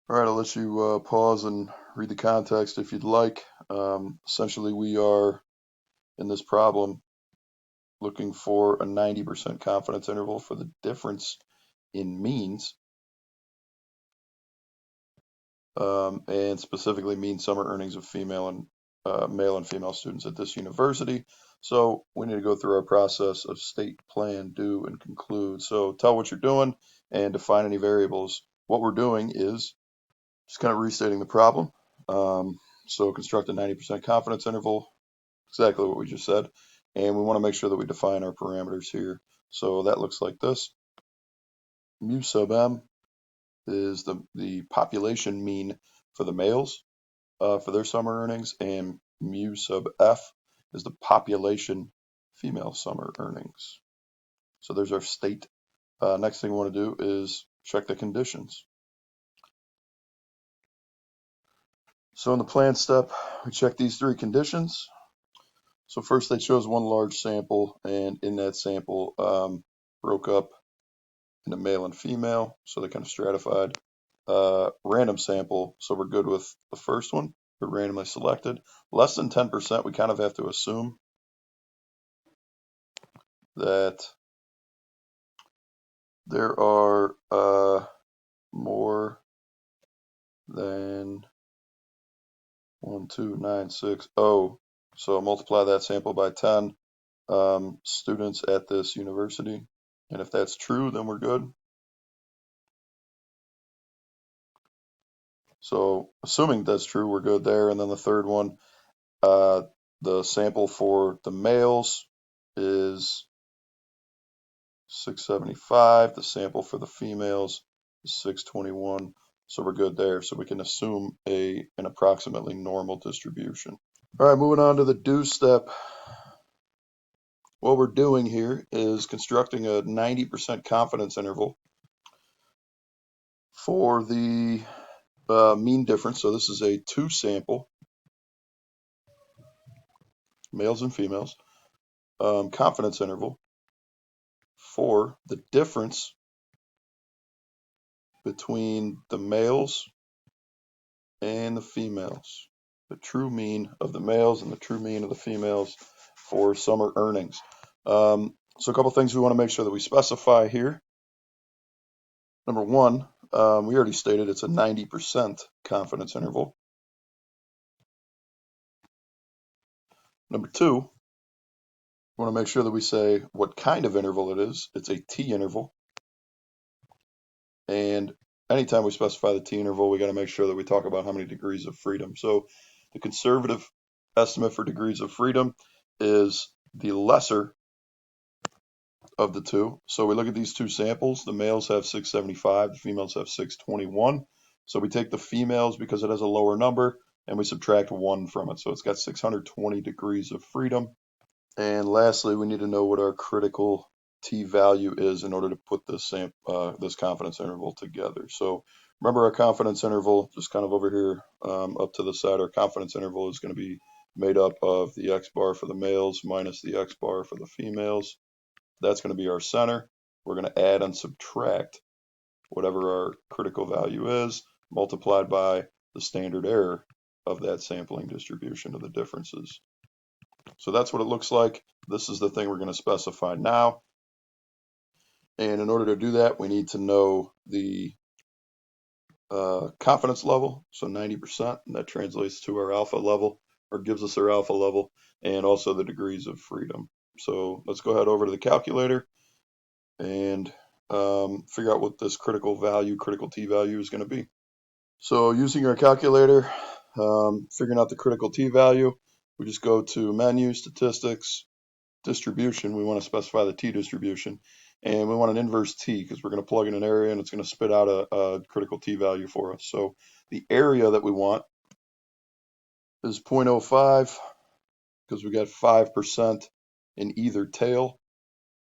All right, I'll let you pause and read the context if you'd like. Essentially, we are in this problem looking for a 90% confidence interval for the difference in means, and specifically mean summer earnings of male and female students at this university. So we need to go through our process of state, plan, do, and conclude. So tell what you're doing and define any variables. What we're doing is just kind of restating the problem. So construct a 90% confidence interval, exactly what we just said. And we want to make sure that we define our parameters here. So that looks like this. Mu sub m is the population mean for the males for their summer earnings, and mu sub f is the population female summer earnings. So there's our state. Next thing we want to do is check the conditions. So in the plan step, we check these three conditions. So first they chose one large sample, and in that sample broke up into male and female, so they kind of stratified. Random sample, so we're good with the first one. We're randomly selected. Less than 10%, we kind of have to assume that there are more than 1, 2, 9, 6, oh, so multiply that sample by 10 students at this university. And if that's true, then we're good. So assuming that's true, we're good there. And then the third one, the sample for the males is 675. The sample for the females is 621. So we're good there. So we can assume an approximately normal distribution. All right, moving on to the do step. What we're doing here is constructing a 90% confidence interval for the mean difference. So this is a two sample, males and females, confidence interval for the difference between the males and the females, the true mean of the males and the true mean of the females for summer earnings. So a couple things we want to make sure that we specify here. Number one, we already stated it's a 90% confidence interval. Number two, we want to make sure that we say what kind of interval it is. It's a T interval. And anytime we specify the T interval, we got to make sure that we talk about how many degrees of freedom. So the conservative estimate for degrees of freedom is the lesser of the two. So we look at these two samples. The males have 675, the females have 621. So we take the females because it has a lower number and we subtract 1 from it. So it's got 620 degrees of freedom. And lastly, we need to know what our critical T value is in order to put this confidence interval together. So remember our confidence interval, just kind of over here up to the side, our confidence interval is going to be made up of the X bar for the males minus the X bar for the females. That's going to be our center. We're going to add and subtract whatever our critical value is multiplied by the standard error of that sampling distribution of the differences. So that's what it looks like. This is the thing we're going to specify now. And in order to do that, we need to know the confidence level, so 90%, and that translates to our alpha level, or gives us our alpha level, and also the degrees of freedom. So let's go ahead over to the calculator and figure out what this critical T value is going to be. So using our calculator, figuring out the critical T value, we just go to menu, statistics, distribution. We want to specify the T distribution, and we want an inverse T because we're going to plug in an area and it's going to spit out a critical T value for us. So the area that we want is 0.05 because we got 5% in either tail.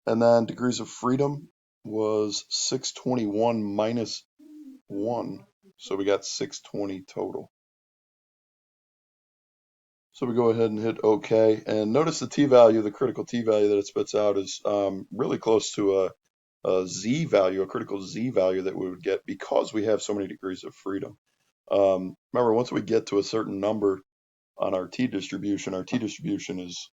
And then degrees of freedom was 621 minus 1. So we got 620 total. So we go ahead and hit OK. And notice the T value, the critical T value that it spits out is really close to Z value, a critical Z value that we would get because we have so many degrees of freedom. Remember, once we get to a certain number on our t-distribution is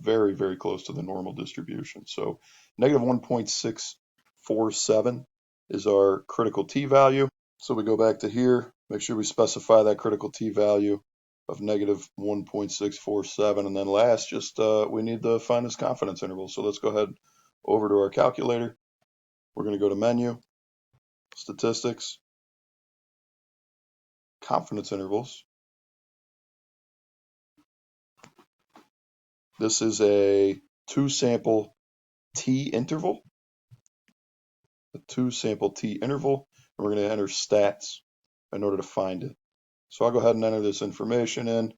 very, very close to the normal distribution. So negative 1.647 is our critical t value. So we go back to here, make sure we specify that critical t value of negative 1.647. And then last, just we need to find this confidence interval. So let's go ahead over to our calculator. We're going to go to menu, statistics, confidence intervals. This is a 2-sample t interval, and we're going to enter stats in order to find it. So I'll go ahead and enter this information in.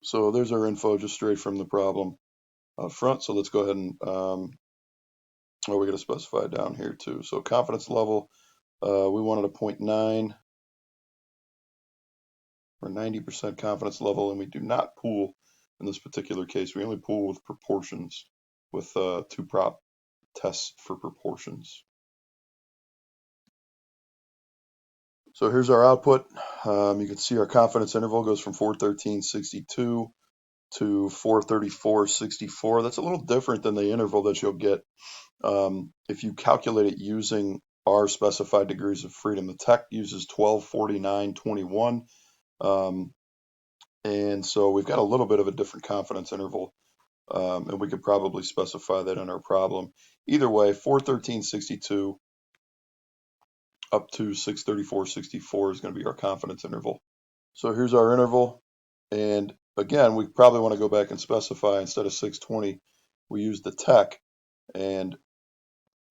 So there's our info just straight from the problem up front. So let's go ahead and, we're going to specify down here too. So confidence level, we wanted a 0.9 or 90% confidence level, and we do not pool in this particular case. We only pool with proportions, with 2-prop tests for proportions. So here's our output. You can see our confidence interval goes from 413.62 to 434.64. That's a little different than the interval that you'll get if you calculate it using our specified degrees of freedom. The tech uses 1249.21. And so we've got a little bit of a different confidence interval, and we could probably specify that in our problem. Either way, 413.62 up to 634.64 is going to be our confidence interval. So here's our interval. And again, we probably want to go back and specify, instead of 620, we use the tech, and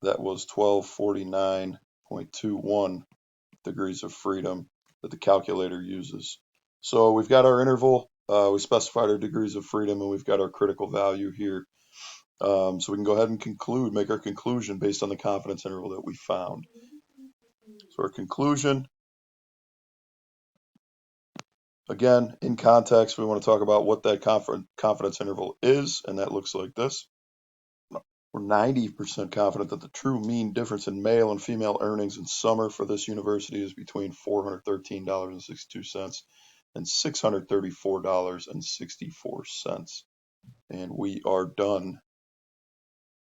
that was 1249.21 degrees of freedom that the calculator uses. So we've got our interval, we specified our degrees of freedom, and we've got our critical value here. So we can go ahead and make our conclusion based on the confidence interval that we found. So our conclusion, again, in context, we want to talk about what that confidence interval is, and that looks like this. We're 90% confident that the true mean difference in male and female earnings in summer for this university is between $413.62 and $634.64. And we are done.